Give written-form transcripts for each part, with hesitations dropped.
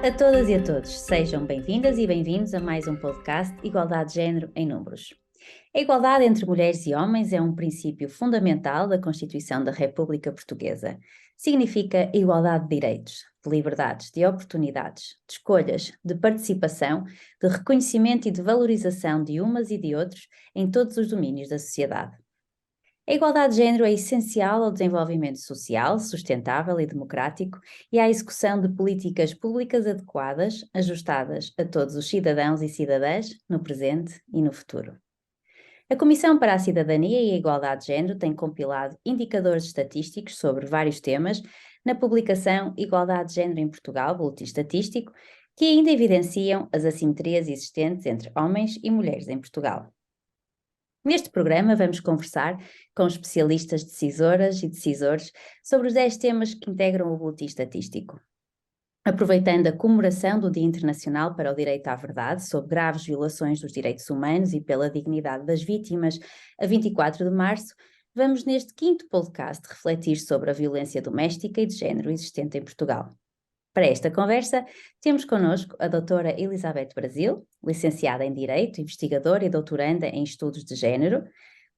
A todas e a todos, sejam bem-vindas e bem-vindos a mais um podcast Igualdade de Género em Números. A igualdade entre mulheres e homens é um princípio fundamental da Constituição da República Portuguesa. Significa igualdade de direitos, de liberdades, de oportunidades, de escolhas, de participação, de reconhecimento e de valorização de umas e de outros em todos os domínios da sociedade. A igualdade de género é essencial ao desenvolvimento social, sustentável e democrático e à execução de políticas públicas adequadas, ajustadas a todos os cidadãos e cidadãs, no presente e no futuro. A Comissão para a Cidadania e a Igualdade de Género tem compilado indicadores estatísticos sobre vários temas na publicação Igualdade de Género em Portugal, Boletim Estatístico, que ainda evidenciam as assimetrias existentes entre homens e mulheres em Portugal. Neste programa vamos conversar com especialistas decisoras e decisores sobre os 10 temas que integram o Boletim Estatístico. Aproveitando a comemoração do Dia Internacional para o Direito à Verdade sobre graves violações dos direitos humanos e pela dignidade das vítimas, a 24 de março, vamos neste quinto podcast refletir sobre a violência doméstica e de género existente em Portugal. Para esta conversa, temos connosco a doutora Elizabeth Brasil, licenciada em Direito, investigadora e doutoranda em Estudos de Género,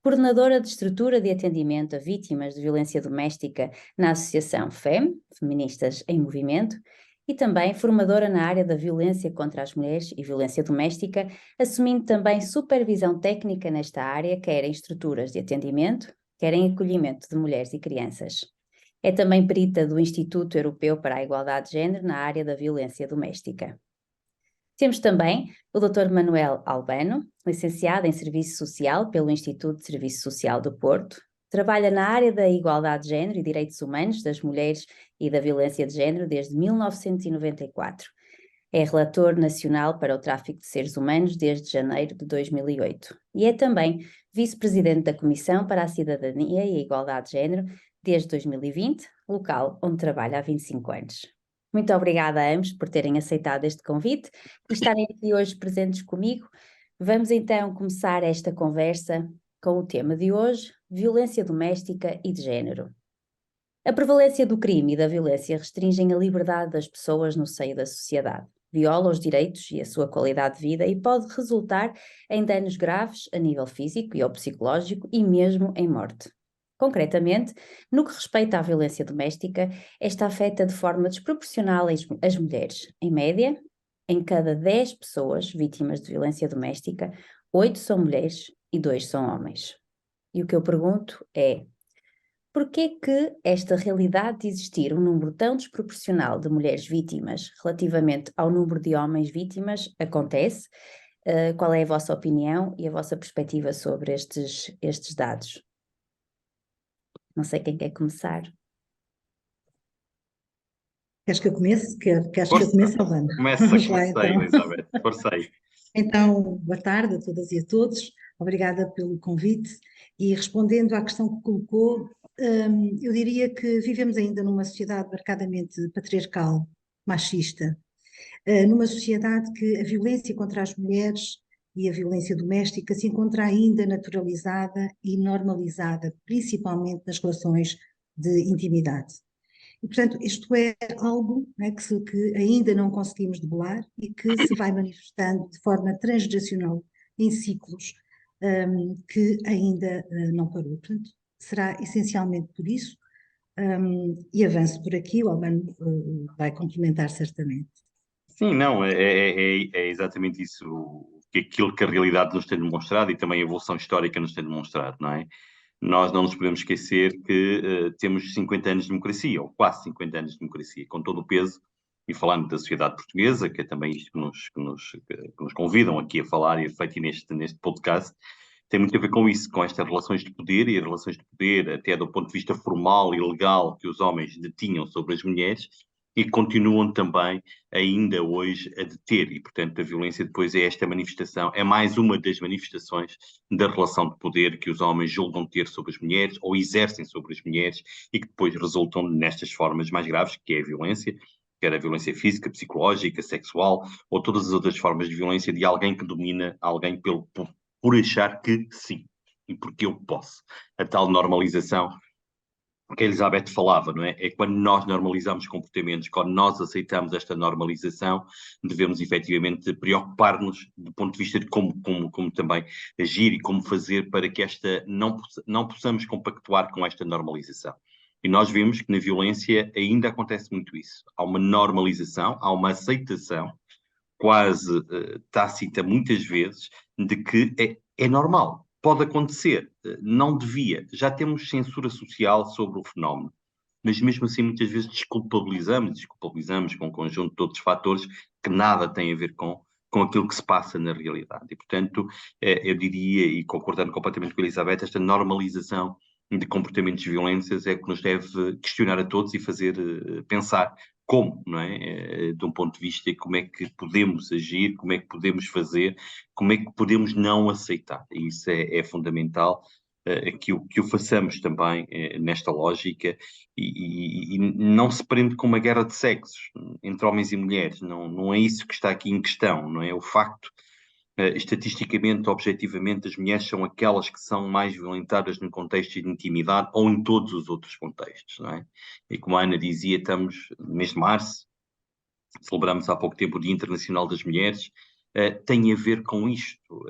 coordenadora de Estrutura de Atendimento a Vítimas de Violência Doméstica na Associação FEM, Feministas em Movimento, e também formadora na área da violência contra as mulheres e violência doméstica, assumindo também supervisão técnica nesta área, quer em estruturas de atendimento, quer em acolhimento de mulheres e crianças. É também perita do Instituto Europeu para a Igualdade de Género na área da violência doméstica. Temos também o Dr. Manuel Albano, licenciado em Serviço Social pelo Instituto de Serviço Social do Porto, trabalha na área da igualdade de género e direitos humanos das mulheres e da violência de género desde 1994. É relator nacional para o tráfico de seres humanos desde janeiro de 2008 e é também vice-presidente da Comissão para a Cidadania e a Igualdade de Género desde 2020, local onde trabalha há 25 anos. Muito obrigada a ambos por terem aceitado este convite e estarem aqui hoje presentes comigo. Vamos então começar esta conversa com o tema de hoje, violência doméstica e de género. A prevalência do crime e da violência restringem a liberdade das pessoas no seio da sociedade, viola os direitos e a sua qualidade de vida e pode resultar em danos graves a nível físico e ou psicológico e mesmo em morte. Concretamente, no que respeita à violência doméstica, esta afeta de forma desproporcional as mulheres. Em média, em cada 10 pessoas vítimas de violência doméstica, 8 são mulheres e 2 são homens. E o que eu pergunto é: porquê que esta realidade de existir um número tão desproporcional de mulheres vítimas relativamente ao número de homens vítimas acontece? Qual é a vossa opinião e a vossa perspectiva sobre estes dados? Não sei quem quer começar. Queres que eu comece? Queres que eu comece, Albano? Começa, Vamos lá, comecei, então. Elizabeth, forcei. Então, boa tarde a todas e a todos. Obrigada pelo convite. E respondendo à questão que colocou, eu diria que vivemos ainda numa sociedade marcadamente patriarcal, machista, numa sociedade que a violência contra as mulheres e a violência doméstica se encontra ainda naturalizada e normalizada, principalmente nas relações de intimidade. E, portanto, isto é algo, né, que ainda não conseguimos debelar e que se vai manifestando de forma transgeracional em ciclos que ainda não parou. Portanto, será essencialmente por isso, e avanço por aqui, o Albano vai complementar certamente. Sim, não, é exatamente isso, aquilo que a realidade nos tem demonstrado e também a evolução histórica nos tem demonstrado, não é? Nós não nos podemos esquecer que temos 50 anos de democracia, ou quase 50 anos de democracia, com todo o peso, e falando da sociedade portuguesa, que é também isto que nos convidam aqui a falar e a refletir neste podcast, tem muito a ver com isso, com estas relações de poder e as relações de poder, até do ponto de vista formal e legal, que os homens detinham sobre as mulheres, e continuam também ainda hoje a deter, e portanto a violência depois é esta manifestação, é mais uma das manifestações da relação de poder que os homens julgam ter sobre as mulheres ou exercem sobre as mulheres e que depois resultam nestas formas mais graves, que é a violência, quer a violência física, psicológica, sexual, ou todas as outras formas de violência de alguém que domina alguém por achar que sim, e porque eu posso. A tal normalização que a Elizabeth falava, não é? É quando nós normalizamos comportamentos, quando nós aceitamos esta normalização, devemos efetivamente preocupar-nos do ponto de vista de como também agir e como fazer para que não possamos compactuar com esta normalização. E nós vemos que na violência ainda acontece muito isso. Há uma normalização, há uma aceitação quase tácita muitas vezes de que é normal, pode acontecer, não devia. Já temos censura social sobre o fenómeno, mas mesmo assim muitas vezes desculpabilizamos com um conjunto de outros fatores que nada têm a ver com aquilo que se passa na realidade. E, portanto, eu diria, e concordando completamente com a Elizabeth, esta normalização de comportamentos violentos é o que nos deve questionar a todos e fazer pensar como, não é? De um ponto de vista de como é que podemos agir, como é que podemos fazer, como é que podemos não aceitar. E isso é fundamental que o façamos também nesta lógica e não se prende com uma guerra de sexos entre homens e mulheres. Não é isso que está aqui em questão, não é? O facto estatisticamente, objetivamente, as mulheres são aquelas que são mais violentadas no contexto de intimidade ou em todos os outros contextos, não é? E como a Ana dizia, estamos no mês de março, celebramos há pouco tempo o Dia Internacional das Mulheres, tem a ver com isto,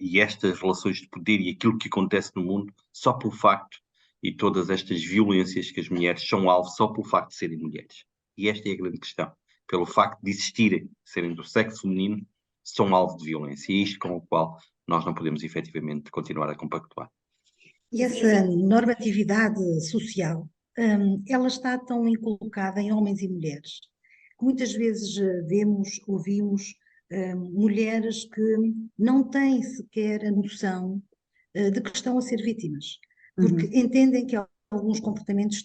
e estas relações de poder e aquilo que acontece no mundo, só pelo facto, e todas estas violências que as mulheres são alvo, só pelo facto de serem mulheres. E esta é a grande questão. Pelo facto de existirem, serem do sexo feminino, são alvo de violência. E é isto com o qual nós não podemos efetivamente continuar a compactuar. E essa normatividade social, ela está tão inculcada em homens e mulheres, que muitas vezes vemos, ouvimos, mulheres que não têm sequer a noção, de que estão a ser vítimas, porque entendem que alguns comportamentos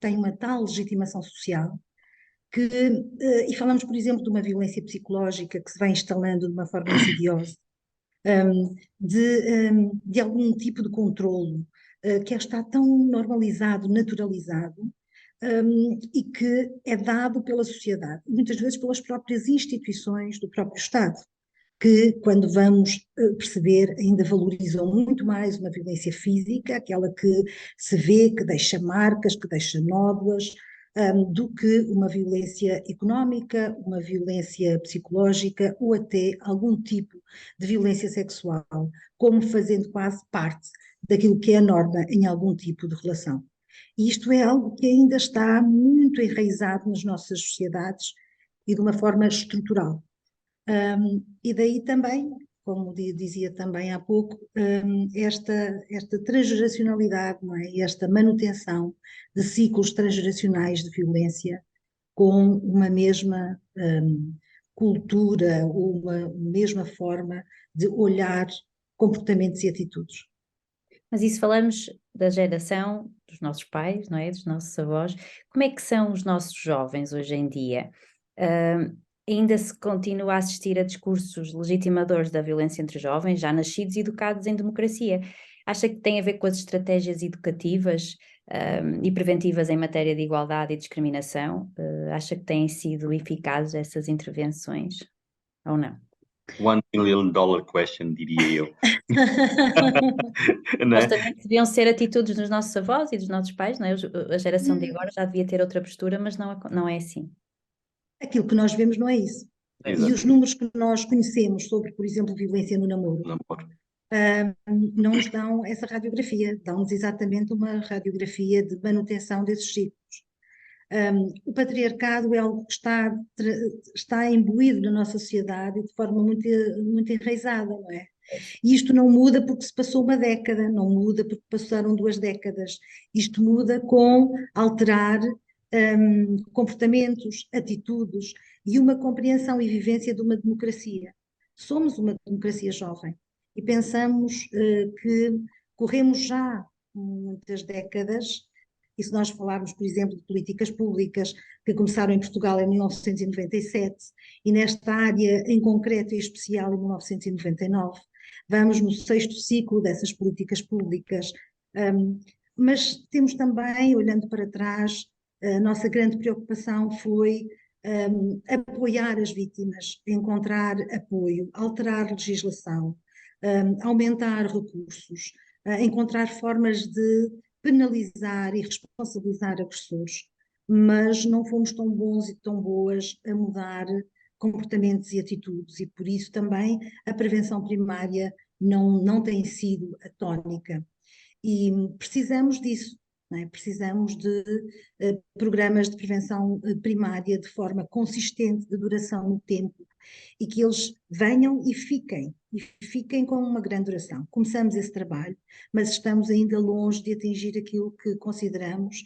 têm uma tal legitimação social que, e falamos, por exemplo, de uma violência psicológica que se vai instalando de uma forma insidiosa, de algum tipo de controlo que está tão normalizado, naturalizado, e que é dado pela sociedade, muitas vezes pelas próprias instituições do próprio Estado, que, quando vamos perceber, ainda valorizam muito mais uma violência física, aquela que se vê, que deixa marcas, que deixa nódoas, do que uma violência económica, uma violência psicológica ou até algum tipo de violência sexual, como fazendo quase parte daquilo que é a norma em algum tipo de relação. E isto é algo que ainda está muito enraizado nas nossas sociedades e de uma forma estrutural. E daí também, como dizia também há pouco, esta transgeracionalidade, não é? E esta manutenção de ciclos transgeracionais de violência com uma mesma cultura ou uma mesma forma de olhar comportamentos e atitudes. Mas isso falamos da geração dos nossos pais, não é? Dos nossos avós. Como é que são os nossos jovens hoje em dia? Ainda se continua a assistir a discursos legitimadores da violência entre jovens, já nascidos e educados em democracia. Acha que tem a ver com as estratégias educativas e preventivas em matéria de igualdade e discriminação? Acha que têm sido eficazes essas intervenções ou não? $1 million question, diria eu. Supostamente deviam ser atitudes dos nossos avós e dos nossos pais, não é? A geração de agora já devia ter outra postura, mas não é assim. Aquilo que nós vemos não é isso. Exato. E os números que nós conhecemos sobre, por exemplo, violência no namoro, não nos dão essa radiografia, dão-nos exatamente uma radiografia de manutenção desses ciclos. O patriarcado é algo que está imbuído na nossa sociedade de forma muito, muito enraizada, não é? E isto não muda porque se passou uma década, não muda porque passaram 2 décadas. Isto muda com alterar comportamentos, atitudes e uma compreensão e vivência de uma democracia. Somos uma democracia jovem e pensamos que corremos já muitas décadas, e se nós falarmos, por exemplo, de políticas públicas que começaram em Portugal em 1997 e nesta área em concreto e especial em 1999, vamos no 6º ciclo dessas políticas públicas, mas temos também, olhando para trás, a nossa grande preocupação foi apoiar as vítimas, encontrar apoio, alterar legislação, aumentar recursos, encontrar formas de penalizar e responsabilizar agressores, mas não fomos tão bons e tão boas a mudar comportamentos e atitudes, e por isso também a prevenção primária não tem sido a tónica. E precisamos disso, não é? Precisamos de programas de prevenção primária de forma consistente, de duração no tempo, e que eles venham e fiquem com uma grande duração. Começamos esse trabalho, mas estamos ainda longe de atingir aquilo que consideramos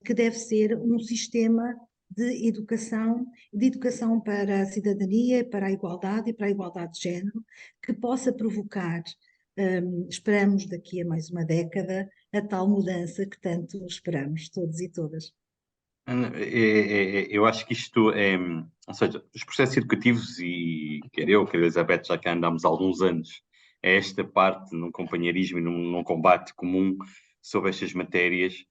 que deve ser um sistema de educação para a cidadania, para a igualdade e para a igualdade de género, que possa provocar, esperamos daqui a mais uma década, a tal mudança que tanto esperamos, todos e todas. Eu acho que isto é, ou seja, os processos educativos, e quer eu, quer a Elizabeth, já cá andamos há alguns anos, é esta parte num companheirismo e num combate comum sobre estas matérias,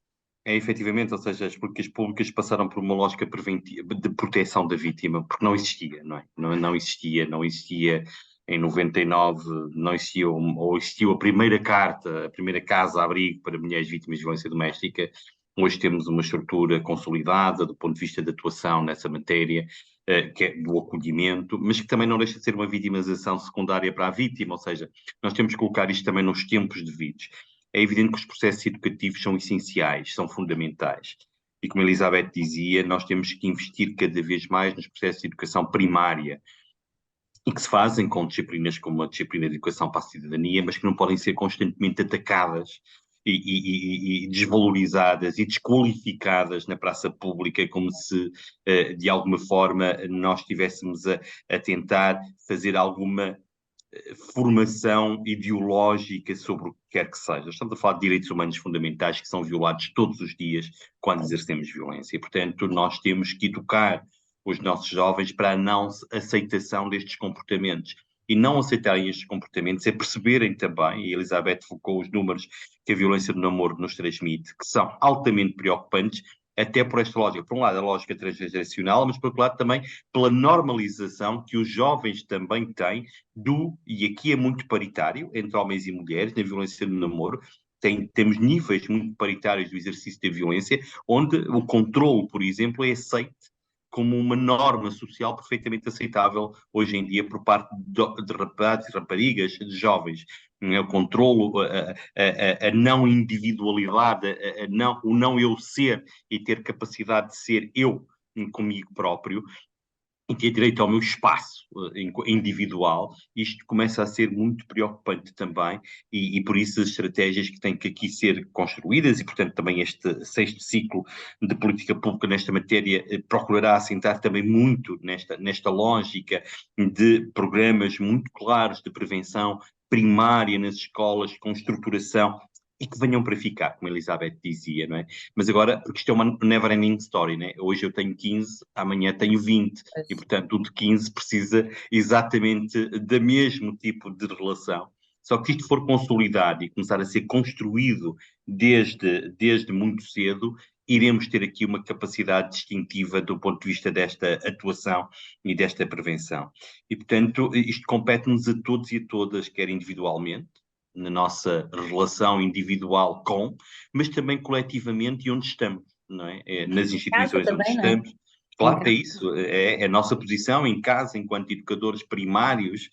é efetivamente, ou seja, as políticas públicas passaram por uma lógica preventiva, de proteção da vítima, porque não existia, não é? Não existia em 99, não existia, ou existiu a primeira carta, a primeira casa-abrigo para mulheres vítimas de violência doméstica. Hoje temos uma estrutura consolidada do ponto de vista de atuação nessa matéria, que é do acolhimento, mas que também não deixa de ser uma vitimização secundária para a vítima, ou seja, nós temos que colocar isto também nos tempos devidos. É evidente que os processos educativos são essenciais, são fundamentais. E como a Elizabeth dizia, nós temos que investir cada vez mais nos processos de educação primária, e que se fazem com disciplinas como a disciplina de educação para a cidadania, mas que não podem ser constantemente atacadas e desvalorizadas e desqualificadas na praça pública, como se, de alguma forma, nós estivéssemos a tentar fazer alguma formação ideológica sobre o que quer que seja. Estamos a falar de direitos humanos fundamentais que são violados todos os dias quando exercemos violência. E, portanto, nós temos que educar os nossos jovens para a não aceitação destes comportamentos. E não aceitarem estes comportamentos é perceberem também, e a Elizabeth focou os números que a violência do namoro nos transmite, que são altamente preocupantes, até por esta lógica. Por um lado, a lógica transgeracional, mas por outro lado também pela normalização que os jovens também têm e aqui é muito paritário, entre homens e mulheres, na violência do namoro. Temos níveis muito paritários do exercício da violência, onde o controle, por exemplo, é aceito como uma norma social perfeitamente aceitável hoje em dia por parte de rapazes e raparigas, de jovens. O controlo, a não individualidade, o não eu ser e ter capacidade de ser eu comigo próprio, e ter direito ao meu espaço individual, isto começa a ser muito preocupante também, e por isso as estratégias que têm que aqui ser construídas, e portanto também este sexto ciclo de política pública nesta matéria procurará assentar também muito nesta lógica de programas muito claros de prevenção primária nas escolas, com estruturação, e que venham para ficar, como a Elizabeth dizia, não é? Mas agora, porque isto é uma never-ending story, né? Hoje eu tenho 15, amanhã tenho 20, e portanto o de 15 precisa exatamente do mesmo tipo de relação. Só que se isto for consolidado e começar a ser construído desde muito cedo, iremos ter aqui uma capacidade distintiva do ponto de vista desta atuação e desta prevenção. E portanto, isto compete-nos a todos e a todas, quer individualmente, na nossa relação individual com, mas também coletivamente e onde estamos, não é? Nas instituições também, onde não é? estamos. Claro, é isso, é a nossa posição em casa, enquanto educadores primários,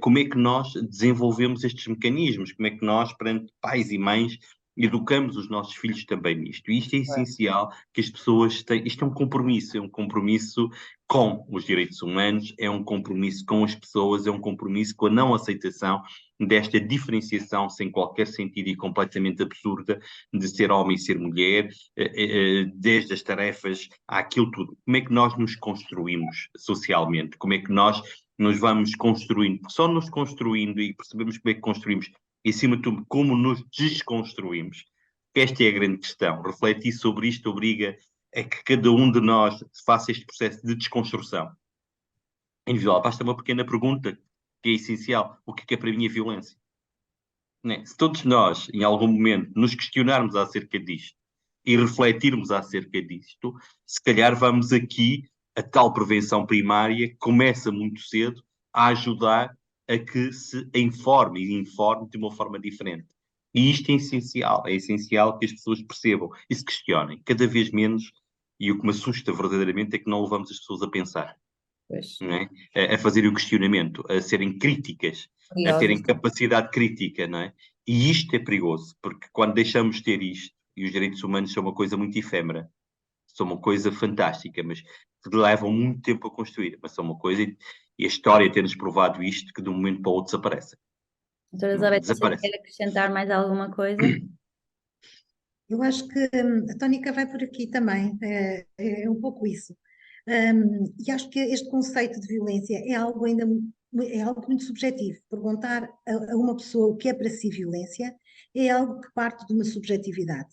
como é que nós desenvolvemos estes mecanismos, como é que nós, perante pais e mães, educamos os nossos filhos também nisto. E isto é essencial que as pessoas tenham. Isto é um compromisso com os direitos humanos, é um compromisso com as pessoas, é um compromisso com a não aceitação desta diferenciação sem qualquer sentido e completamente absurda de ser homem e ser mulher, desde as tarefas àquilo tudo. Como é que nós nos construímos socialmente? Como é que nós nos vamos construindo? Porque só nos construindo e percebemos como é que construímos, e acima de tudo, como nos desconstruímos, que esta é a grande questão. Refletir sobre isto obriga a que cada um de nós faça este processo de desconstrução individual. Basta uma pequena pergunta que é essencial. O que é para mim a violência? Né? Se todos nós, em algum momento, nos questionarmos acerca disto e refletirmos acerca disto, se calhar vamos aqui, a tal prevenção primária começa muito cedo a ajudar a que se informe de uma forma diferente. E isto é essencial que as pessoas percebam e se questionem, cada vez menos, e o que me assusta verdadeiramente é que não levamos as pessoas a pensar, Pois, não é? A fazerem o questionamento, a serem críticas, a curiosos. terem capacidade crítica, não é? E isto é perigoso, porque quando deixamos de ter isto, e os direitos humanos são uma coisa muito efêmera, são uma coisa fantástica, mas que levam muito tempo a construir, mas são uma coisa, e a história tem-nos provado isto, que de um momento para o outro desaparece. Doutora Elizabeth, você Desaparece. quer acrescentar mais alguma coisa? Eu acho que a tónica vai por aqui também, é um pouco isso. E acho que este conceito de violência é algo ainda é algo muito subjetivo. Perguntar a uma pessoa o que é para si violência é algo que parte de uma subjetividade.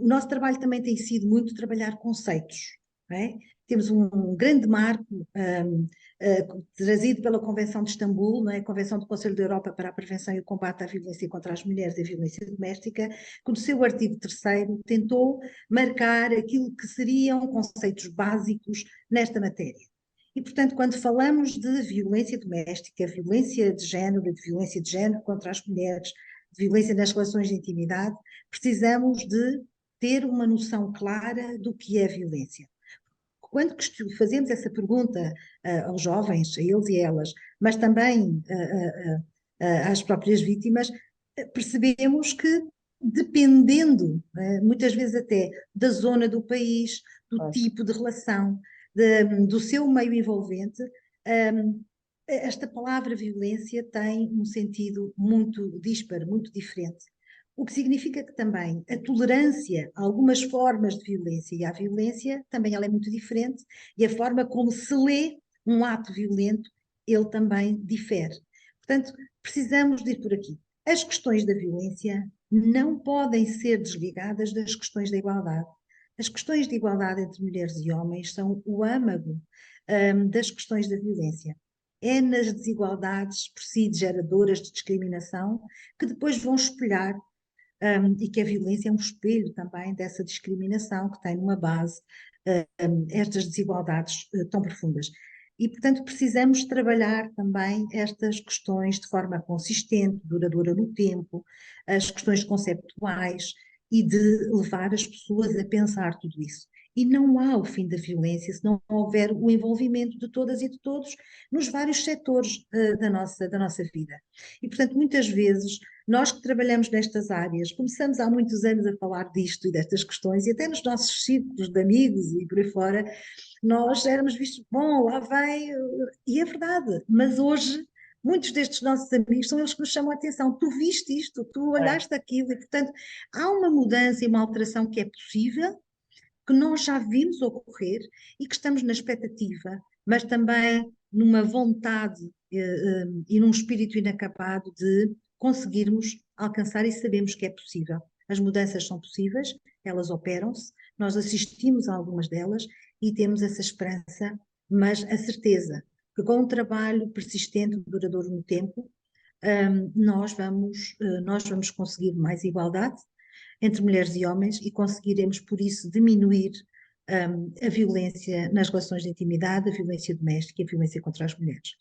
O nosso trabalho também tem sido muito trabalhar conceitos, não é? Temos um grande marco trazido pela Convenção de Istambul, não é? A Convenção do Conselho da Europa para a Prevenção e o Combate à Violência contra as Mulheres e a Violência Doméstica, que no seu artigo 3º tentou marcar aquilo que seriam conceitos básicos nesta matéria. E, portanto, quando falamos de violência doméstica, violência de género contra as mulheres, de violência nas relações de intimidade, precisamos de ter uma noção clara do que é violência. Quando fazemos essa pergunta aos jovens, a eles e a elas, mas também às próprias vítimas, percebemos que, dependendo, muitas vezes até da zona do país, do Pois. tipo de relação, do seu meio envolvente, esta palavra violência tem um sentido muito disparo, muito diferente. O que significa que também a tolerância a algumas formas de violência e à violência também ela é muito diferente e a forma como se lê um ato violento, ele também difere. Portanto, precisamos de ir por aqui. As questões da violência não podem ser desligadas das questões da igualdade. As questões de igualdade entre mulheres e homens são o âmago das questões da violência. É nas desigualdades por si geradoras de discriminação que depois vão espelhar e que a violência é um espelho também dessa discriminação que tem numa base estas desigualdades tão profundas. E, portanto, precisamos trabalhar também estas questões de forma consistente, duradoura no tempo, as questões conceptuais e de levar as pessoas a pensar tudo isso. E não há o fim da violência se não houver o envolvimento de todas e de todos nos vários setores da nossa vida. E, portanto, muitas vezes, nós que trabalhamos nestas áreas, começamos há muitos anos a falar disto e destas questões, e até nos nossos círculos de amigos e por aí fora, nós éramos vistos, bom, lá vai, e é verdade, mas hoje muitos destes nossos amigos são eles que nos chamam a atenção. Tu viste isto, tu olhaste aquilo, e portanto há uma mudança e uma alteração que é possível, que nós já vimos ocorrer e que estamos na expectativa, mas também numa vontade e num espírito inacabado de conseguirmos alcançar e sabemos que é possível. As mudanças são possíveis, elas operam-se, nós assistimos a algumas delas e temos essa esperança, mas a certeza que com um trabalho persistente, duradouro no tempo, nós vamos conseguir mais igualdade entre mulheres e homens e conseguiremos, por isso, diminuir a violência nas relações de intimidade, a violência doméstica e a violência contra as mulheres.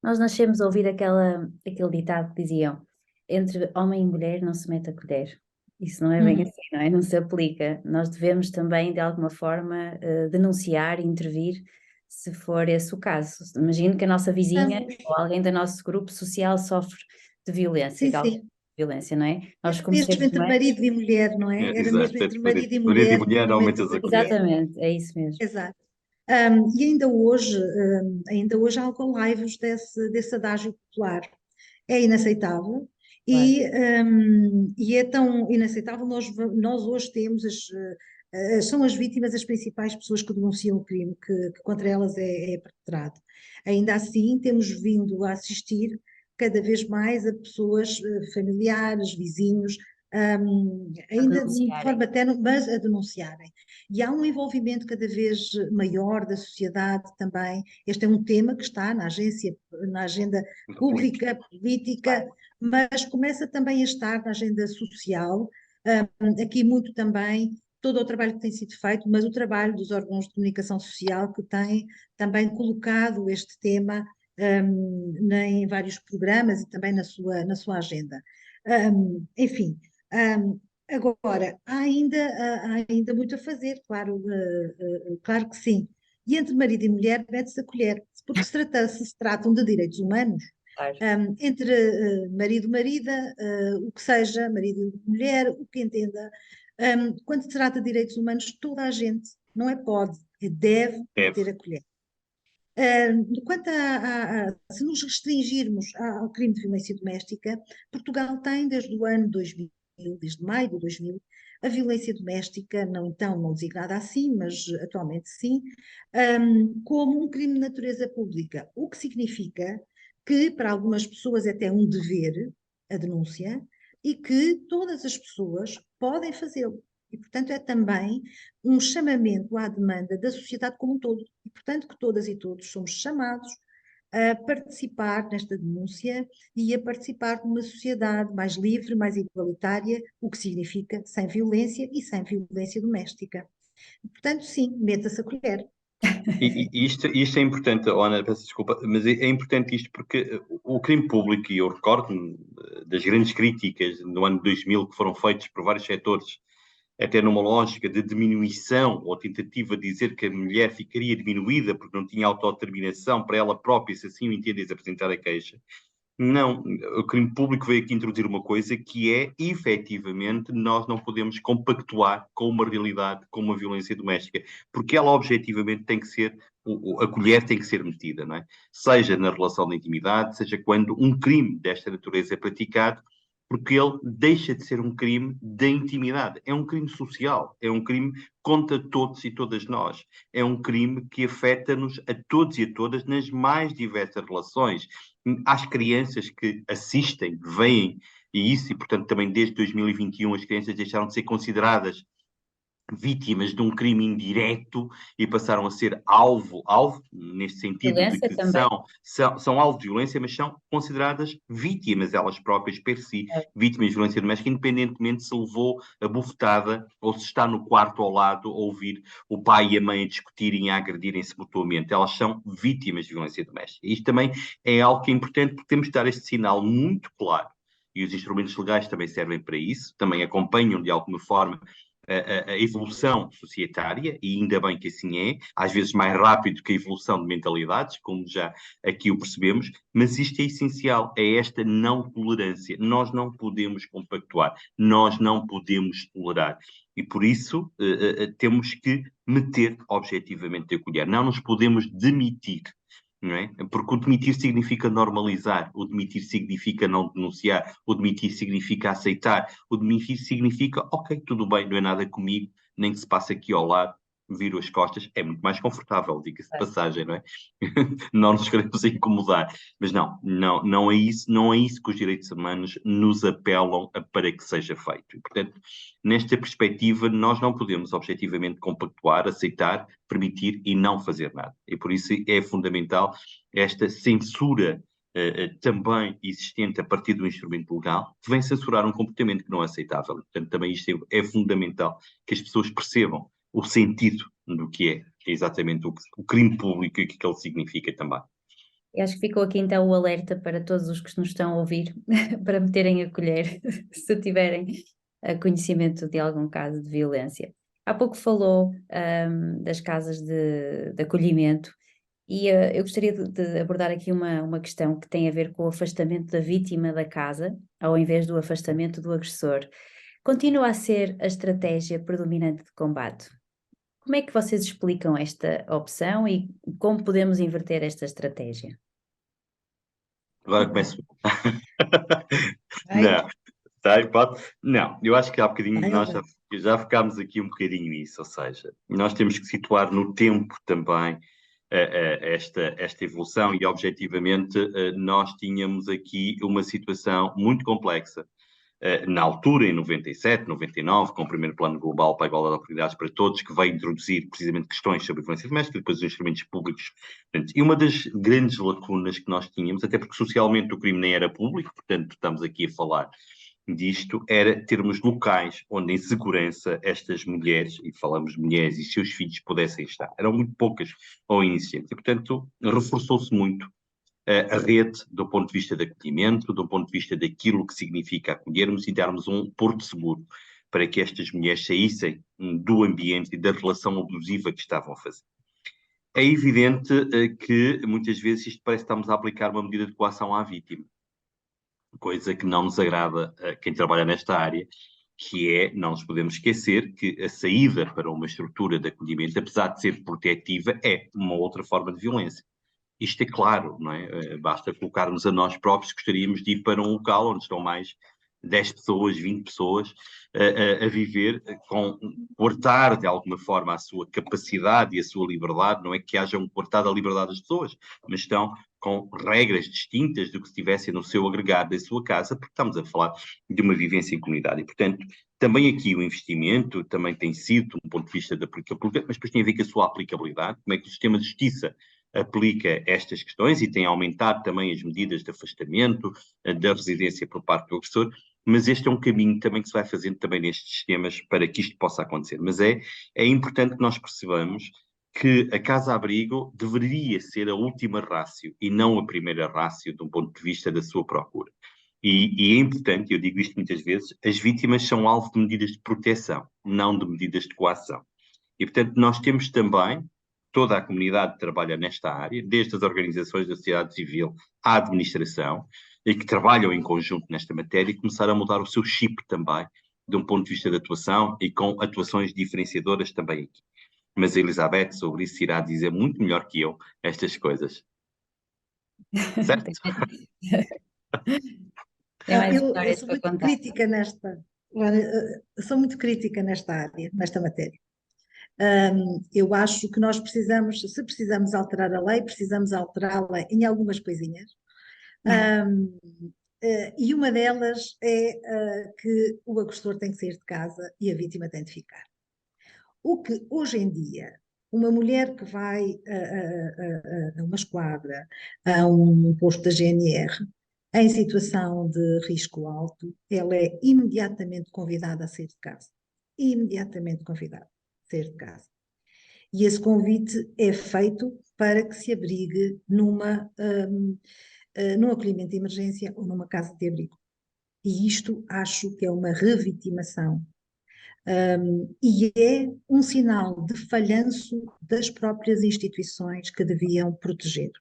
Nós nascemos a ouvir aquele ditado que diziam: entre homem e mulher não se mete a colher. Isso não é bem assim, não é? Não se aplica. Nós devemos também, de alguma forma, denunciar e intervir, se for esse o caso. Imagino que a nossa vizinha ou alguém do nosso grupo social sofre de violência, Sim, de alguma sim. violência, não é? Nós, Era como mesmo seres entre humanos, marido e mulher, não é? Era mesmo Exato, entre marido e marido e mulher, mulher não aumentas metas a a colher. colher. exatamente, é isso mesmo. Exato. E ainda hoje há lives desse adágio popular. É inaceitável Claro. e é tão inaceitável. Nós hoje temos são as vítimas as principais pessoas que denunciam o crime que contra elas é perpetrado. Ainda assim, temos vindo a assistir cada vez mais a pessoas familiares, vizinhos, ainda de Denunciarem. forma tenue, mas a denunciarem. E há um envolvimento cada vez maior da sociedade também. Este é um tema que está na agenda pública, política, mas começa também a estar na agenda social, aqui muito também todo o trabalho que tem sido feito, mas o trabalho dos órgãos de comunicação social que têm também colocado este tema em vários programas e também na sua agenda. Enfim, agora, há ainda muito a fazer, claro, claro que sim. E entre marido e mulher, mete-se a colher, porque se tratam de direitos humanos, Claro. entre marido e marida, o que seja, marido e mulher, o que entenda. Quando se trata de direitos humanos, toda a gente, não é pode, é deve meter a colher. Quanto se nos restringirmos ao crime de violência doméstica, Portugal tem desde o ano 2000, desde maio de 2000, a violência doméstica, não então não designada assim, mas atualmente sim, como um crime de natureza pública, o que significa que para algumas pessoas é até um dever a denúncia e que todas as pessoas podem fazê-lo. E, portanto, é também um chamamento à demanda da sociedade como um todo. E, portanto, que todas e todos somos chamados a participar nesta denúncia e a participar numa sociedade mais livre, mais igualitária, o que significa sem violência e sem violência doméstica. E, portanto, sim, meta-se a colher. E isto é importante, Ana, peço desculpa, mas é importante isto porque o crime público, e eu recordo-me das grandes críticas no ano 2000 que foram feitas por vários setores, até numa lógica de diminuição ou tentativa de dizer que a mulher ficaria diminuída porque não tinha autodeterminação para ela própria, se assim o entendes, apresentar a queixa. Não, o crime público veio aqui introduzir uma coisa que é, efetivamente, nós não podemos compactuar com uma realidade, com uma violência doméstica, porque ela objetivamente tem que ser, a colher tem que ser metida, não é? Seja na relação de intimidade, seja quando um crime desta natureza é praticado, porque ele deixa de ser um crime da intimidade. É um crime social, é um crime contra todos e todas nós. É um crime que afeta-nos a todos e a todas nas mais diversas relações. Às crianças que assistem, veem, e portanto também desde 2021 as crianças deixaram de ser consideradas vítimas de um crime indireto e passaram a ser alvo neste sentido de Violência que também. são alvo de violência, mas são consideradas vítimas elas próprias, per si, vítimas de violência doméstica, independentemente se levou a bufetada ou se está no quarto ao lado a ouvir o pai e a mãe a discutirem e a agredirem-se mutuamente. Elas são vítimas de violência doméstica. Isto também é algo que é importante porque temos de dar este sinal muito claro. E os instrumentos legais também servem para isso, também acompanham de alguma forma a evolução societária, e ainda bem que assim é, às vezes mais rápido que a evolução de mentalidades, como já aqui o percebemos, mas isto é essencial, é esta não tolerância. Nós não podemos compactuar, nós não podemos tolerar. E por isso temos que meter objetivamente a colher. Não nos podemos demitir. Não é? Porque o demitir significa normalizar, o demitir significa não denunciar, o demitir significa aceitar, o demitir significa, ok, tudo bem, não é nada comigo, nem que se passe aqui ao lado, viro as costas, é muito mais confortável, diga-se de passagem, não é? Não nos queremos incomodar, mas não é isso que os direitos humanos nos apelam para que seja feito. E, portanto, nesta perspectiva, nós não podemos objetivamente compactuar, aceitar, permitir e não fazer nada. E por isso é fundamental esta censura também existente a partir do instrumento legal, que vem censurar um comportamento que não é aceitável. Portanto, também isto é fundamental que as pessoas percebam o sentido do que é exatamente o crime público e o que ele significa também. Eu acho que ficou aqui então o alerta para todos os que nos estão a ouvir, para meterem a colher, se tiverem conhecimento de algum caso de violência. Há pouco falou das casas de acolhimento e eu gostaria de abordar aqui uma questão que tem a ver com o afastamento da vítima da casa, ao invés do afastamento do agressor. Continua a ser a estratégia predominante de combate. Como é que vocês explicam esta opção e como podemos inverter esta estratégia? Agora começo. Ai, Não, tá, pode? Não, eu acho que há bocadinho ai, nós ai. já ficámos aqui um bocadinho nisso, ou seja, nós temos que situar no tempo também esta evolução e objetivamente nós tínhamos aqui uma situação muito complexa. Na altura, em 97, 99, com o primeiro plano global para a igualdade de oportunidades para todos, que veio introduzir precisamente questões sobre violência doméstica e depois os instrumentos públicos. Portanto, e uma das grandes lacunas que nós tínhamos, até porque socialmente o crime nem era público, portanto estamos aqui a falar disto, era termos locais onde em segurança estas mulheres, e falamos de mulheres e seus filhos, pudessem estar. Eram muito poucas ou inexistentes. E, portanto, reforçou-se muito a rede do ponto de vista de acolhimento, do ponto de vista daquilo que significa acolhermos e darmos um porto seguro para que estas mulheres saíssem do ambiente e da relação abusiva que estavam a fazer. É evidente que muitas vezes isto parece que estamos a aplicar uma medida de coação à vítima, coisa que não nos agrada a quem trabalha nesta área, que é, não nos podemos esquecer, que a saída para uma estrutura de acolhimento, apesar de ser protetiva, é uma outra forma de violência. Isto é claro, não é? Basta colocarmos a nós próprios, gostaríamos de ir para um local onde estão mais 10 pessoas, 20 pessoas a viver, cortar de alguma forma a sua capacidade e a sua liberdade, não é que haja um cortar da liberdade das pessoas, mas estão com regras distintas do que se estivessem no seu agregado da sua casa, porque estamos a falar de uma vivência em comunidade. E, portanto, também aqui o investimento também tem sido, um ponto de vista da aplicabilidade, mas depois tem a ver com a sua aplicabilidade, como é que o sistema de justiça aplica estas questões e tem aumentado também as medidas de afastamento da residência por parte do agressor, mas este é um caminho também que se vai fazendo também nestes sistemas para que isto possa acontecer. Mas é importante que nós percebamos que a casa-abrigo deveria ser a última rácio e não a primeira rácio de um ponto de vista da sua procura. E é importante, eu digo isto muitas vezes, as vítimas são alvo de medidas de proteção, não de medidas de coação. E, portanto, nós temos também toda a comunidade que trabalha nesta área, desde as organizações da sociedade civil à administração, e que trabalham em conjunto nesta matéria, e começar a mudar o seu chip também, de um ponto de vista de atuação e com atuações diferenciadoras também aqui. Mas a Elizabeth sobre isso irá dizer muito melhor que eu estas coisas. Certo? Tem mais Eu histórias sou para muito contar. crítica sou muito crítica nesta área, nesta matéria. Eu acho que nós precisamos, se precisamos alterar a lei, precisamos alterá-la em algumas coisinhas. E uma delas é que o agressor tem que sair de casa e a vítima tem de ficar. O que hoje em dia, uma mulher que vai a uma esquadra, a um posto da GNR, em situação de risco alto, ela é imediatamente convidada a sair de casa. Imediatamente convidada a sair de casa. E esse convite é feito para que se abrigue num acolhimento de emergência ou numa casa de abrigo. E isto acho que é uma revitimação. E é um sinal de falhanço das próprias instituições que deviam proteger.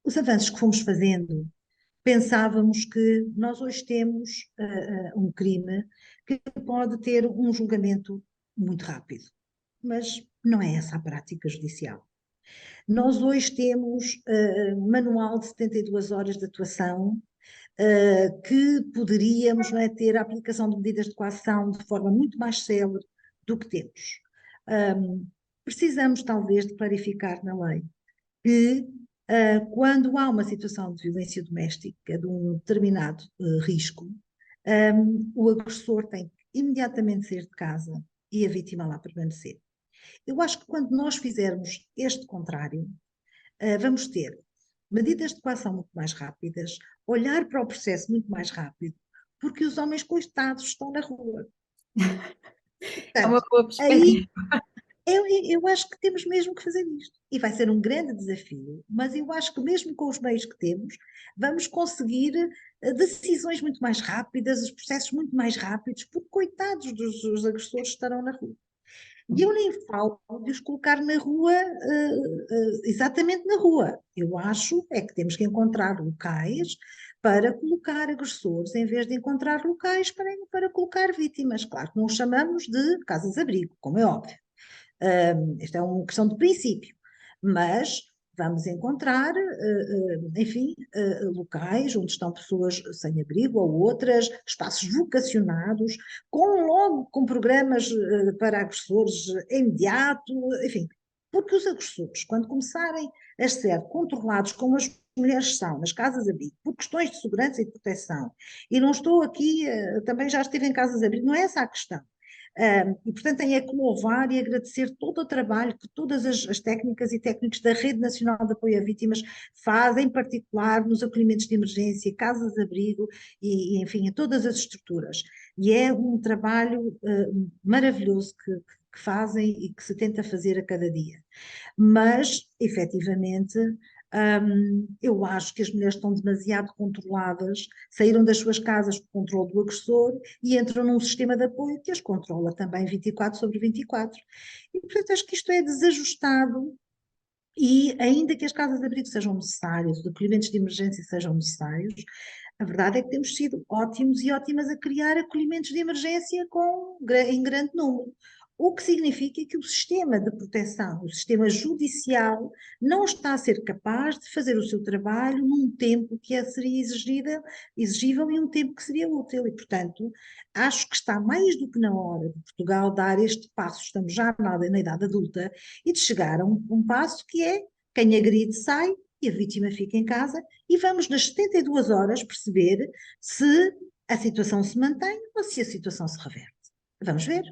Os avanços que fomos fazendo, pensávamos que nós hoje temos um crime que pode ter um julgamento muito rápido, mas não é essa a prática judicial. Nós hoje temos manual de 72 horas de atuação, que poderíamos, não é, ter a aplicação de medidas de coação de forma muito mais célere do que temos. Precisamos, talvez, de clarificar na lei que, quando há uma situação de violência doméstica de um determinado risco, o agressor tem que imediatamente sair de casa e a vítima lá permanecer. Eu acho que quando nós fizermos este contrário, vamos ter medidas de coação muito mais rápidas, olhar para o processo muito mais rápido, porque os homens coitados estão na rua. É uma Portanto, boa aí perspectiva. eu acho que temos mesmo que fazer isto. E vai ser um grande desafio, mas eu acho que mesmo com os meios que temos, vamos conseguir decisões muito mais rápidas, os processos muito mais rápidos, porque coitados dos agressores estarão na rua. E eu nem falo de os colocar na rua, exatamente na rua. Eu acho é que temos que encontrar locais para colocar agressores, em vez de encontrar locais para colocar vítimas. Claro que não os chamamos de casas-abrigo, como é óbvio. Esta é uma questão de princípio, mas vamos encontrar, enfim, locais onde estão pessoas sem abrigo ou outras, espaços vocacionados, com programas para agressores imediato, enfim, porque os agressores, quando começarem a ser controlados como as mulheres são nas casas-abrigo, por questões de segurança e de proteção, e não estou aqui, também já estive em casas-abrigo, não é essa a questão. E, portanto, tem é que louvar e agradecer todo o trabalho que todas as técnicas e técnicos da Rede Nacional de Apoio a Vítimas fazem, em particular nos acolhimentos de emergência, casas de abrigo enfim, em todas as estruturas. E é um trabalho maravilhoso que fazem e que se tenta fazer a cada dia. Mas, efetivamente, eu acho que as mulheres estão demasiado controladas, saíram das suas casas com o controle do agressor e entram num sistema de apoio que as controla também 24/24. E, portanto, acho que isto é desajustado e, ainda que as casas de abrigo sejam necessárias, os acolhimentos de emergência sejam necessários, a verdade é que temos sido ótimos e ótimas a criar acolhimentos de emergência em grande número. O que significa que o sistema de proteção, o sistema judicial, não está a ser capaz de fazer o seu trabalho num tempo que seria exigível e um tempo que seria útil. E, portanto, acho que está mais do que na hora de Portugal dar este passo, estamos já na idade adulta, e de chegar a um passo que é quem agride sai e a vítima fica em casa e vamos nas 72 horas perceber se a situação se mantém ou se a situação se reverte. Vamos ver.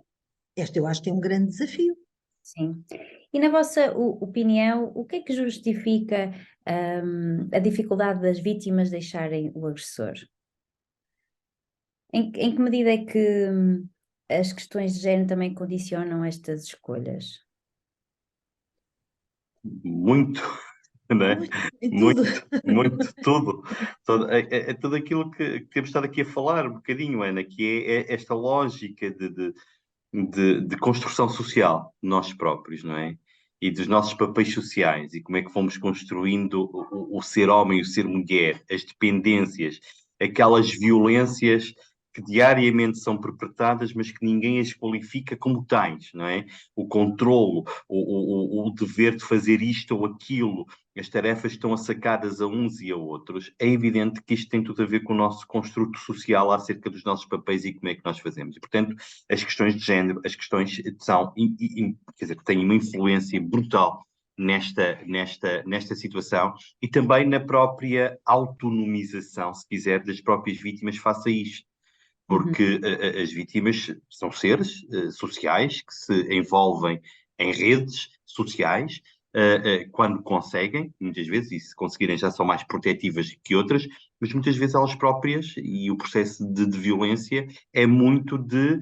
Este eu acho que é um grande desafio. Sim. E na vossa opinião, o que é que justifica a dificuldade das vítimas deixarem o agressor? Em que medida é que as questões de género também condicionam estas escolhas? Muito, não é? Muito, em tudo. Muito, tudo. É tudo aquilo que temos estado aqui a falar um bocadinho, Ana, que é esta lógica de construção social de nós próprios, não é? E dos nossos papéis sociais, e como é que fomos construindo o ser homem e o ser mulher, as dependências, aquelas violências que diariamente são perpetradas, mas que ninguém as qualifica como tais, não é? O controlo, o dever de fazer isto ou aquilo, as tarefas estão assacadas a uns e a outros. É evidente que isto tem tudo a ver com o nosso construto social acerca dos nossos papéis e como é que nós fazemos. E, portanto, as questões de género, as questões são, quer dizer, têm uma influência brutal nesta situação e também na própria autonomização, se quiser, das próprias vítimas face a isto. Porque as vítimas são seres sociais que se envolvem em redes sociais quando conseguem, muitas vezes, e se conseguirem já são mais protetivas que outras, mas muitas vezes elas próprias, e o processo de violência é muito de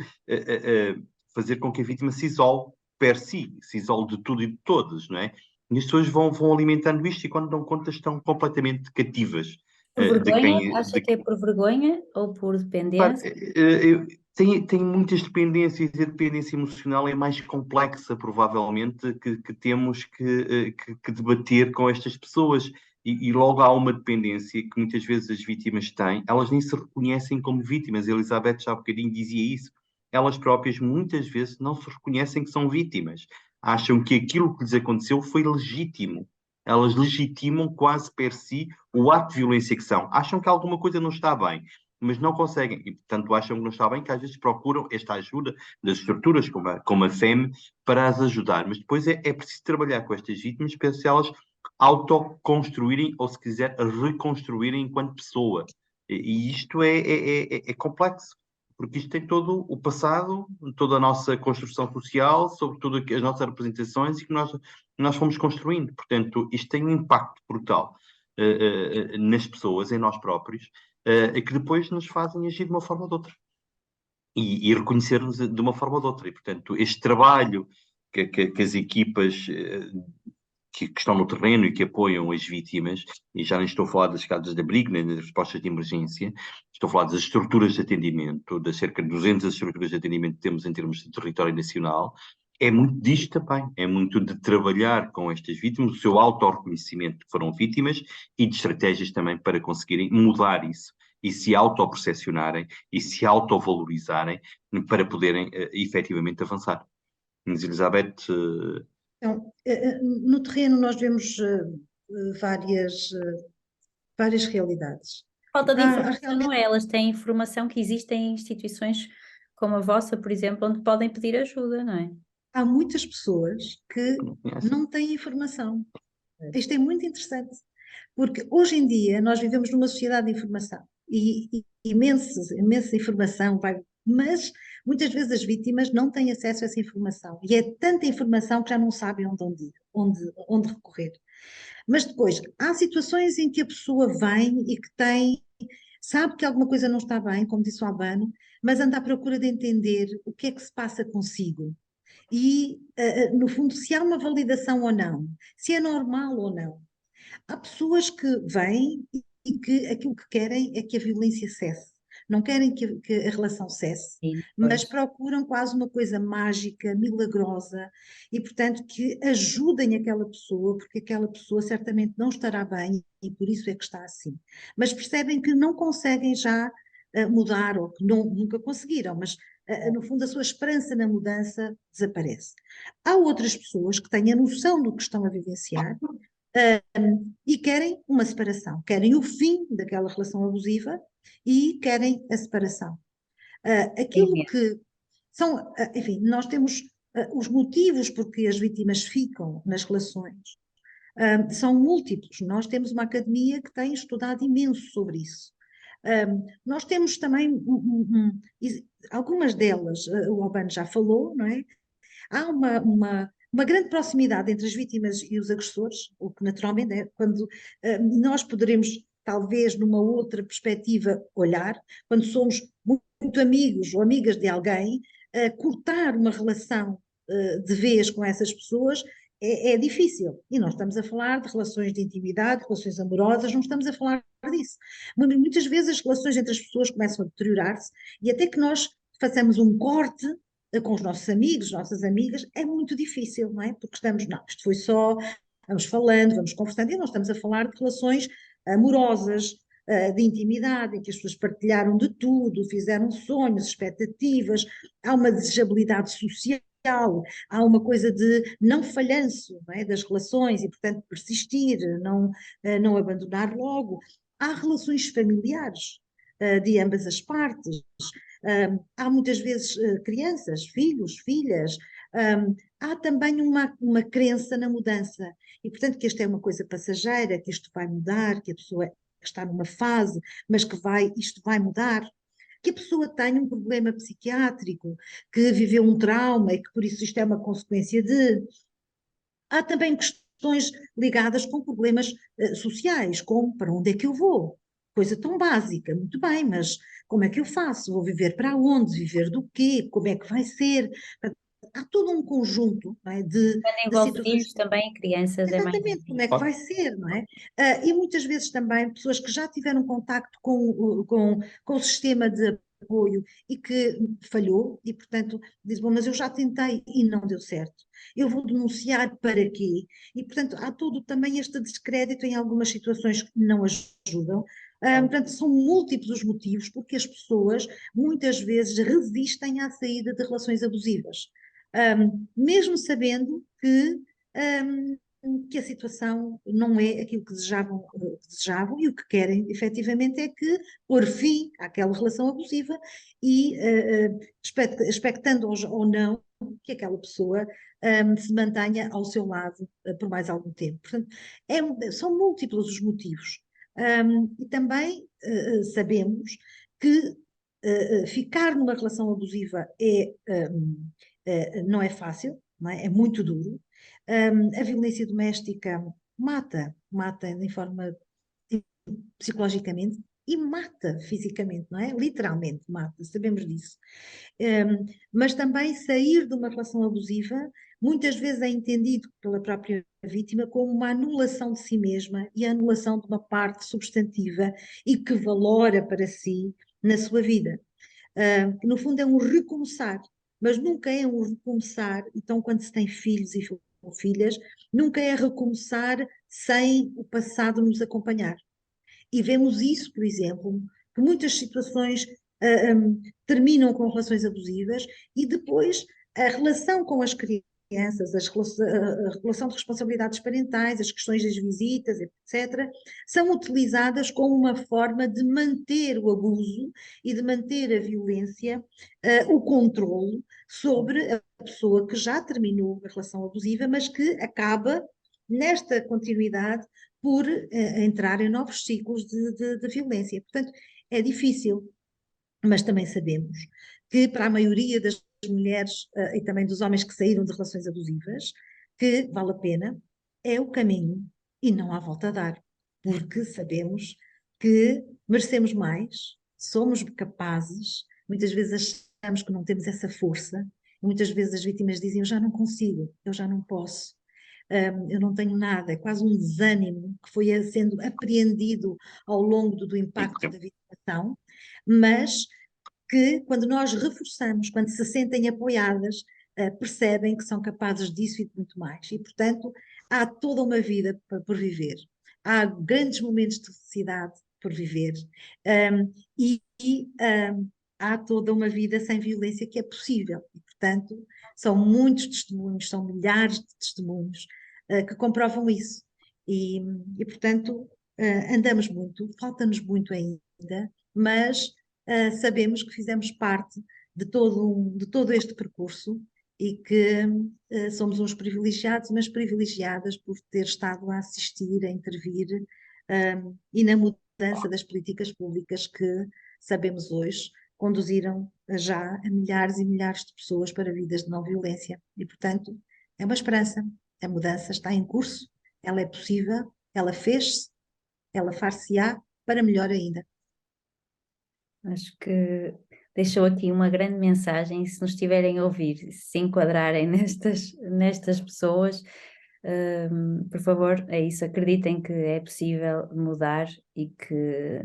fazer com que a vítima se isole per si, se isole de tudo e de todos, não é? E as pessoas vão alimentando isto e quando dão conta estão completamente cativas Por de vergonha? quem... Acha que é por vergonha ou por Claro, dependência? tem muitas dependências e a dependência emocional é mais complexa, provavelmente, que temos que debater com estas pessoas. E logo há uma dependência que muitas vezes as vítimas têm, elas nem se reconhecem como vítimas. A Elizabeth já há bocadinho dizia isso. Elas próprias muitas vezes não se reconhecem que são vítimas. Acham que aquilo que lhes aconteceu foi legítimo. Elas legitimam quase per si o ato de violência que são. Acham que alguma coisa não está bem, mas não conseguem, e portanto acham que não está bem, que às vezes procuram esta ajuda das estruturas como a FEM para as ajudar, mas depois é preciso trabalhar com estas vítimas para se elas autoconstruírem ou, se quiser, reconstruírem enquanto pessoa. E isto é complexo, porque isto tem todo o passado, toda a nossa construção social, sobretudo as nossas representações e que nós fomos construindo. Portanto, isto tem um impacto brutal nas pessoas, em nós próprios, que depois nos fazem agir de uma forma ou de outra. E reconhecer-nos de uma forma ou de outra. E, portanto, este trabalho que as equipas que estão no terreno e que apoiam as vítimas, e já nem estou a falar das casas de abrigo, nem das respostas de emergência, estou a falar das estruturas de atendimento, das cerca de 200 estruturas de atendimento que temos em termos de território nacional, é muito disto também, é muito de trabalhar com estas vítimas, o seu autorreconhecimento que foram vítimas e de estratégias também para conseguirem mudar isso e se autopercepcionarem e se autovalorizarem para poderem efetivamente avançar. Mas, Elizabeth... Então, no terreno nós vemos várias realidades. Falta de informação, não Realmente é? Elas têm informação que existem instituições como a vossa, por exemplo, onde podem pedir ajuda, não é? há muitas pessoas que não conhece. não têm informação. Isto é muito interessante, porque hoje em dia nós vivemos numa sociedade de informação e imensa informação vai Mas muitas vezes as vítimas não têm acesso a essa informação e é tanta informação que já não sabem onde recorrer. Mas depois, há situações em que a pessoa vem e que sabe que alguma coisa não está bem, como disse o Albano, mas anda à procura de entender o que é que se passa consigo. E, no fundo, se há uma validação ou não, se é normal ou não. Há pessoas que vêm e que aquilo que querem é que a violência cesse. Não querem que a relação cesse, Sim, mas pois. procuram quase uma coisa mágica, milagrosa, e portanto que ajudem aquela pessoa, porque aquela pessoa certamente não estará bem e por isso é que está assim. Mas percebem que não conseguem já mudar, ou que nunca conseguiram, mas no fundo a sua esperança na mudança desaparece. Há outras pessoas que têm a noção do que estão a vivenciar, e querem uma separação, querem o fim daquela relação abusiva e querem a separação. É Aquilo mesmo. que são, enfim, nós temos os motivos porque as vítimas ficam nas relações, são múltiplos. Nós temos uma academia que tem estudado imenso sobre isso. Nós temos também algumas delas, o Albano já falou, não é? Há uma grande proximidade entre as vítimas e os agressores, o que naturalmente é quando nós poderemos, talvez numa outra perspectiva, olhar, quando somos muito amigos ou amigas de alguém, cortar uma relação de vez com essas pessoas é difícil. E nós estamos a falar de relações de intimidade, relações amorosas, não estamos a falar disso. Muitas vezes as relações entre as pessoas começam a deteriorar-se e até que nós façamos um corte com os nossos amigos, nossas amigas, é muito difícil, não é? Porque estamos, não, isto foi só, vamos falando, vamos conversando, e nós estamos a falar de relações amorosas, de intimidade, em que as pessoas partilharam de tudo, fizeram sonhos, expectativas, há uma desejabilidade social, há uma coisa de não falhanço, não é? Das relações e, portanto, persistir, não abandonar logo. Há relações familiares de ambas as partes. Há muitas vezes crianças, filhos, filhas. Há também uma crença na mudança e, portanto, que esta é uma coisa passageira, que isto vai mudar, que a pessoa está numa fase, mas que isto vai mudar. Que a pessoa tenha um problema psiquiátrico, que viveu um trauma e que por isso isto é uma consequência de. Há também questões ligadas com problemas sociais, como para onde é que eu vou? Coisa tão básica, muito bem, mas como é que eu faço? Vou viver para onde? Viver do quê? Como é que vai ser? Há todo um conjunto, não é, Quando de envolve situações. filhos também, crianças, é mais Exatamente, como é que difícil. vai ser, não é? E muitas vezes também pessoas que já tiveram contacto com o sistema de apoio e que falhou, e portanto diz, bom, mas eu já tentei e não deu certo. Eu vou denunciar para quê? E portanto há todo também este descrédito em algumas situações que não ajudam. Portanto, são múltiplos os motivos porque as pessoas muitas vezes resistem à saída de relações abusivas. Mesmo sabendo que a situação não é aquilo que desejavam e o que querem efetivamente é que pôr fim àquela relação abusiva e expectando ou não que aquela pessoa se mantenha ao seu lado por mais algum tempo. Portanto, são múltiplos os motivos. E também sabemos que ficar numa relação abusiva não é fácil, não é? É muito duro. A violência doméstica mata de forma psicologicamente e mata fisicamente, não é? Literalmente mata, sabemos disso. Mas também sair de uma relação abusiva muitas vezes é entendido pela própria vítima como uma anulação de si mesma e a anulação de uma parte substantiva e que valora para si na sua vida. No fundo é um recomeçar, mas nunca é um recomeçar, então quando se tem filhos e filhas, nunca é recomeçar sem o passado nos acompanhar. E vemos isso, por exemplo, que muitas situações terminam com relações abusivas e depois a relação com as crianças, a relação de responsabilidades parentais, as questões das visitas, etc., são utilizadas como uma forma de manter o abuso e de manter a violência, o controle sobre a pessoa que já terminou a relação abusiva, mas que acaba nesta continuidade por entrar em novos ciclos de violência. Portanto, é difícil. mas também sabemos que para a maioria das mulheres e também dos homens que saíram de relações abusivas, que vale a pena, é o caminho e não há volta a dar, porque sabemos que merecemos mais, somos capazes, muitas vezes achamos que não temos essa força, e muitas vezes as vítimas dizem: eu já não consigo, eu já não posso. Eu não tenho nada, é quase um desânimo que foi sendo apreendido ao longo do impacto da vitimização, mas que, quando nós reforçamos, quando se sentem apoiadas, percebem que são capazes disso e de muito mais. E, portanto, há toda uma vida por viver. Há grandes momentos de felicidade por viver. Há toda uma vida sem violência que é possível. E, portanto, são muitos testemunhos, são milhares de testemunhos que comprovam isso. Portanto, andamos muito, falta-nos muito ainda, mas sabemos que fizemos parte de todo este percurso e que somos uns privilegiados, mas privilegiadas por ter estado a assistir, a intervir, e na mudança das políticas públicas que sabemos hoje conduziram já a milhares e milhares de pessoas para vidas de não violência. E, portanto, é uma esperança. A mudança está em curso, ela é possível, ela fez-se, ela far-se-á para melhor ainda. Acho que deixou aqui uma grande mensagem e se nos estiverem a ouvir, se se enquadrarem nestas pessoas, por favor, é isso, acreditem que é possível mudar e que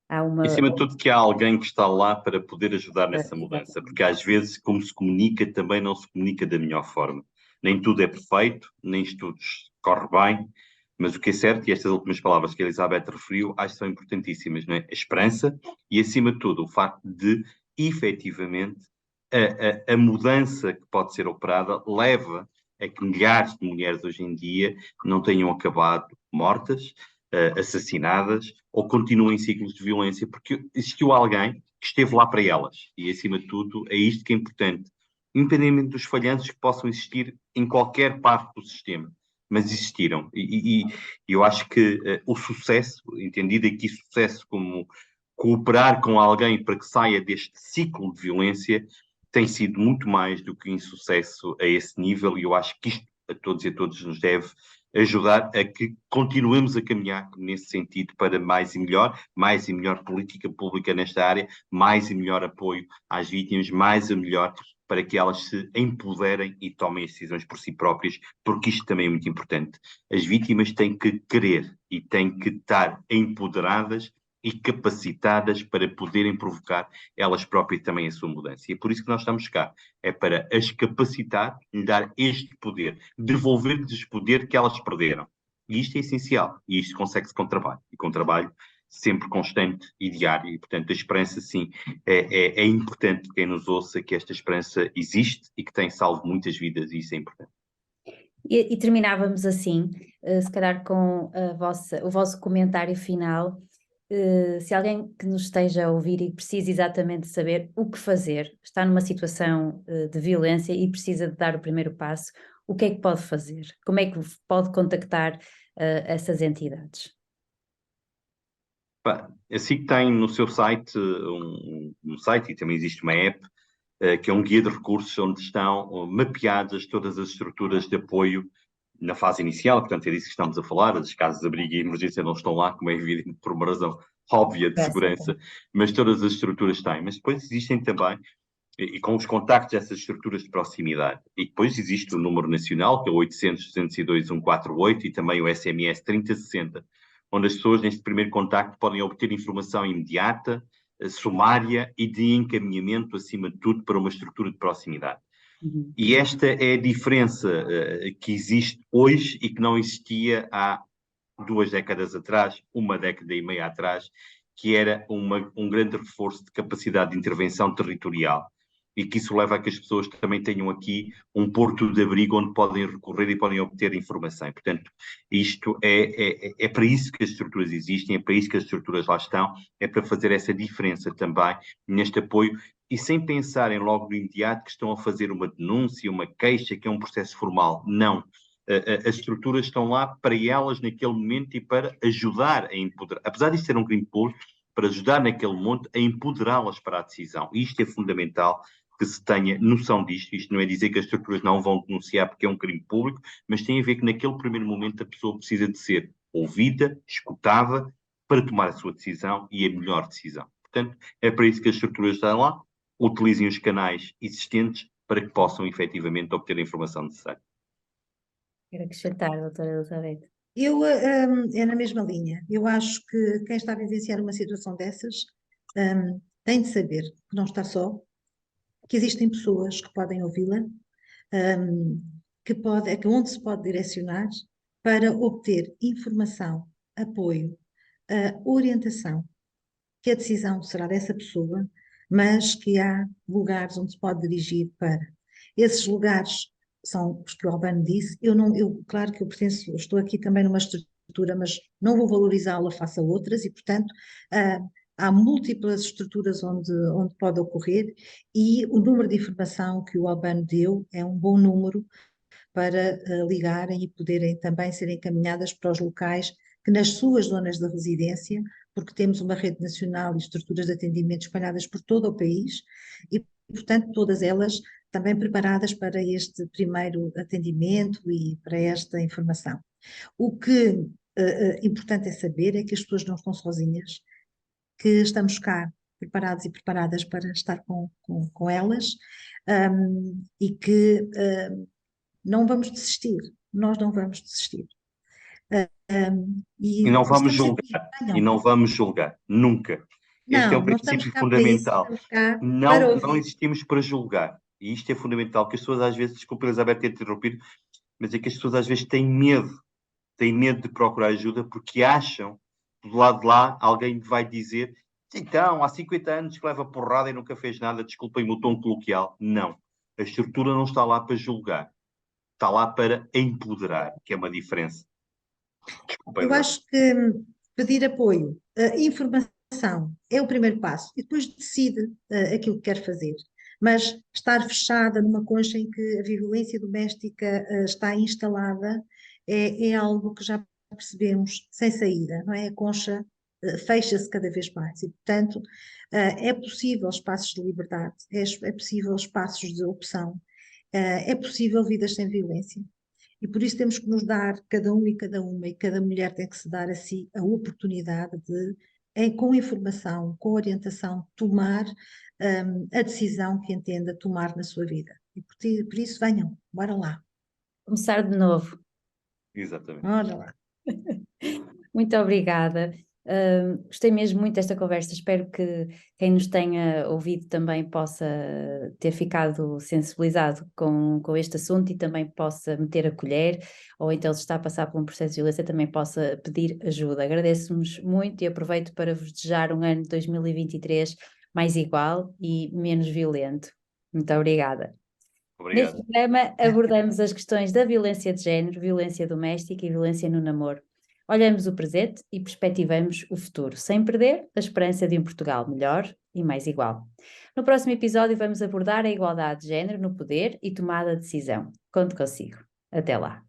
há uma... Em cima de tudo, que há alguém que está lá para poder ajudar nessa mudança, porque às vezes, como se comunica, também não se comunica da melhor forma. Nem tudo é perfeito, nem tudo corre bem, mas o que é certo, e estas últimas palavras que a Elizabeth referiu, acho que são importantíssimas, não é? A esperança e, acima de tudo, o facto de, efetivamente, a mudança que pode ser operada leva a que milhares de mulheres hoje em dia não tenham acabado mortas, assassinadas ou continuem em ciclos de violência, porque existiu alguém que esteve lá para elas. E, acima de tudo, é isto que é importante. Independentemente dos falhanços que possam existir em qualquer parte do sistema, mas existiram. E eu acho que o sucesso, entendido aqui sucesso como cooperar com alguém para que saia deste ciclo de violência, tem sido muito mais do que insucesso a esse nível, e eu acho que isto a todos e a todos nos deve ajudar a que continuemos a caminhar nesse sentido para mais e melhor política pública nesta área, mais e melhor apoio às vítimas, mais e melhor para que elas se empoderem e tomem as decisões por si próprias, porque isto também é muito importante. As vítimas têm que querer e têm que estar empoderadas e capacitadas para poderem provocar elas próprias também a sua mudança. E é por isso que nós estamos cá. É para as capacitar, lhe dar este poder, devolver-lhes o poder que elas perderam. E isto é essencial. E isto consegue-se com trabalho. E com trabalho sempre constante e diário. E, portanto, a esperança, sim, é importante quem nos ouça que esta esperança existe e que tem salvo muitas vidas, e isso é importante. E terminávamos assim, se calhar com o vosso comentário final. Se alguém que nos esteja a ouvir e precisa exatamente saber o que fazer, está numa situação de violência e precisa de dar o primeiro passo, o que é que pode fazer? Como é que pode contactar essas entidades? A SIC tem no seu site um site, e também existe uma app, que é um guia de recursos onde estão mapeadas todas as estruturas de apoio na fase inicial. Portanto, é disso que estamos a falar. As casas de abrigo e emergência não estão lá, como é evidente, por uma razão óbvia de segurança, mas todas as estruturas têm. Mas depois existem também, e com os contactos, essas estruturas de proximidade. E depois existe o número nacional, que é o 800-202-148, e também o SMS 3060, onde as pessoas, neste primeiro contacto, podem obter informação imediata, sumária e de encaminhamento, acima de tudo, para uma estrutura de proximidade. Uhum. E esta é a diferença que existe hoje e que não existia há 2 décadas atrás, 1 década e meia atrás, que era um grande reforço de capacidade de intervenção territorial. E que isso leva a que as pessoas também tenham aqui um porto de abrigo onde podem recorrer e podem obter informação. Portanto, isto é para isso que as estruturas existem, é para isso que as estruturas lá estão, é para fazer essa diferença também neste apoio, e sem pensarem logo no imediato que estão a fazer uma denúncia, uma queixa, que é um processo formal. Não. As estruturas estão lá para elas naquele momento e para ajudar a empoderar. Apesar de ser um crime público, para ajudar naquele momento a empoderá-las para a decisão. E isto é fundamental que se tenha noção disto. Isto não é dizer que as estruturas não vão denunciar porque é um crime público, mas tem a ver que naquele primeiro momento a pessoa precisa de ser ouvida, escutada, para tomar a sua decisão e a melhor decisão. Portanto, é para isso que as estruturas estão lá, utilizem os canais existentes para que possam efetivamente obter a informação necessária. Quero acrescentar, doutora Elizabeth. É na mesma linha. Eu acho que quem está a vivenciar uma situação dessas tem de saber que não está só, que existem pessoas que podem ouvi-la, que onde se pode direcionar para obter informação, apoio, orientação, que a decisão será dessa pessoa, mas que há lugares onde se pode dirigir para. Esses lugares são os que o Albano disse. Claro que eu pertenço, estou aqui também numa estrutura, mas não vou valorizá-la face a outras e, portanto, há múltiplas estruturas onde pode ocorrer e o número de informação que o Albano deu é um bom número para ligarem e poderem também ser encaminhadas para os locais que nas suas zonas de residência, porque temos uma rede nacional e estruturas de atendimento espalhadas por todo o país e, portanto, todas elas também preparadas para este primeiro atendimento e para esta informação. O que importante é saber é que as pessoas não estão sozinhas, que estamos cá preparados e preparadas para estar com elas e que não vamos desistir, nós não vamos desistir. E não vamos julgar, aqui, e não vamos julgar, nunca. Este é um princípio fundamental. Não existimos para julgar. E isto é fundamental, que as pessoas às vezes, desculpa Elizabeth ter interrompido, mas é que as pessoas às vezes têm medo de procurar ajuda porque acham que do lado de lá alguém vai dizer então, há 50 anos que leva porrada e nunca fez nada, desculpem o tom coloquial. Não. A estrutura não está lá para julgar. Está lá para empoderar, que é uma diferença. Desculpa, eu acho que pedir apoio, informação é o primeiro passo e depois decide aquilo que quer fazer. Mas estar fechada numa concha em que a violência doméstica está instalada é algo que já percebemos sem saída, não é? A concha fecha-se cada vez mais e, portanto, é possível espaços de liberdade, é possível espaços de opção, é possível vidas sem violência. E por isso temos que nos dar, cada um e cada uma, e cada mulher tem que se dar a si a oportunidade de, com informação, com orientação, tomar a decisão que entenda tomar na sua vida. E por isso venham, bora lá. Começar de novo. Exatamente. Bora lá. Muito obrigada. Gostei mesmo muito desta conversa, espero que quem nos tenha ouvido também possa ter ficado sensibilizado com este assunto e também possa meter a colher, ou então se está a passar por um processo de violência também possa pedir ajuda. Agradeço-vos muito e aproveito para vos desejar um ano de 2023 mais igual e menos violento. Muito obrigada. Obrigado. Neste programa abordamos as questões da violência de género, violência doméstica e violência no namoro. Olhamos o presente e perspectivamos o futuro, sem perder a esperança de um Portugal melhor e mais igual. No próximo episódio vamos abordar a igualdade de género no poder e tomada de decisão. Conto consigo. Até lá.